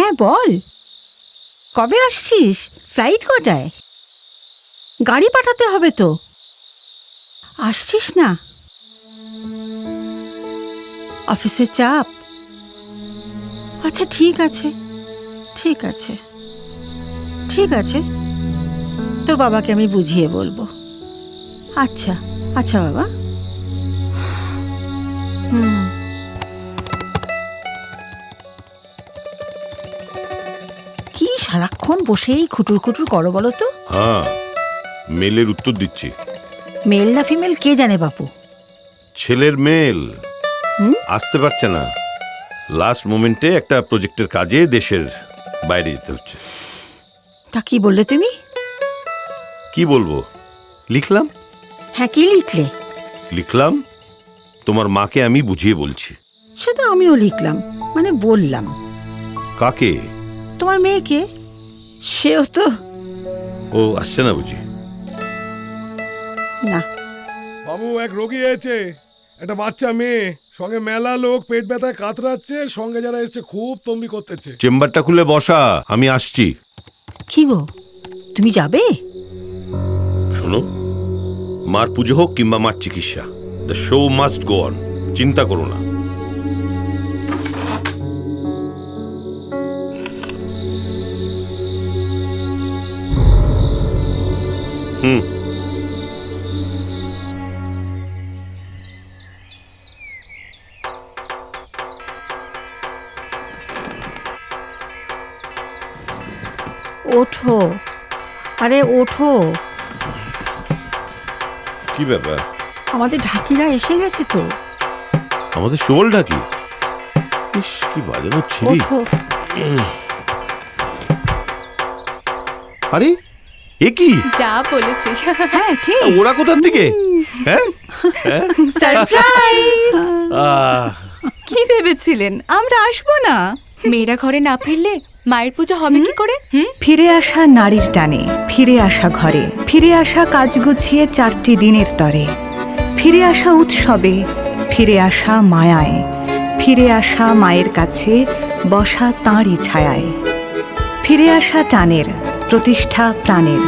হ্যাঁ বল, কবে আসছিস? ফ্লাইট কটায়? গাড়ি পাঠাতে হবে তো। আসছিস না? অফিসের চাপ। আচ্ছা ঠিক আছে, ঠিক আছে, ঠিক আছে, তোর বাবাকে আমি বুঝিয়ে বলবো। আচ্ছা আচ্ছা বাবা। কি সারাক্ষণ বসেই খুটুর খুটুর করো বলো তো? হ্যাঁ, মেলের উত্তর দিচ্ছি। মেল না ফিমেল কে জানে বাপু। ছেলের মেল আসতে পারছে না, লাস্ট মোমেন্টে একটা প্রজেক্টের কাজে দেশের বাইরে যেতে হচ্ছে। তা কি বললে তুমি? কি বলবো, লিখলাম। হ্যাঁ কি লিখলে? লিখলাম তোমার মাকে আমি বুঝিয়ে বলছি। সে তো আমিও লিখলাম, মানে বললাম। কাকে? তোমার মেয়েকে। সেও তো ও আসছে না বুঝি? না। বাবু, এক রোগী হয়েছে, একটা বাচ্চা মেয়ে, সঙ্গে মেলা লোক পেট ব্যথায় কাতরাচ্ছে, সঙ্গে যারা এসছে খুব তম্বি করতেছে। চেম্বারটা খুলে বসা, আমি আসছি। কি গো, তুমি যাবে? শোনো, মার পুজো হোক কিংবা মার চিকিৎসা, the show must go on, চিন্তা করো না। ওঠো, আরে ওঠো। কি ব্যাপার? আমাদের ঢাকিরা এসে গেছে তো। আমাদের শোল ঢাকি? ইস, কি বাজানো ছিলি। ওঠো। আরে এ কি? যা বলেছিস। হ্যাঁ ঠিক। ওরা কোথার থেকে? হ্যাঁ, সারপ্রাইজ। আহ, কি ভেবেছিলেন আমরা আসবো না? মেয়েরা ঘরে না ফিরলে মায়ের পুজো হবে কি করে? ফিরে আসা নারীর টানে, ফিরে আসা ঘরে, ফিরে আসা কাজ গুছিয়ে 4টি দিনের তরে, ফিরে আসা উৎসবে, ফিরে আসা মায়ায়, ফিরে আসা মায়ের কাছে বসা তাঁরই ছায়ায়, ফিরে আসা টানের, প্রতিষ্ঠা প্রাণের।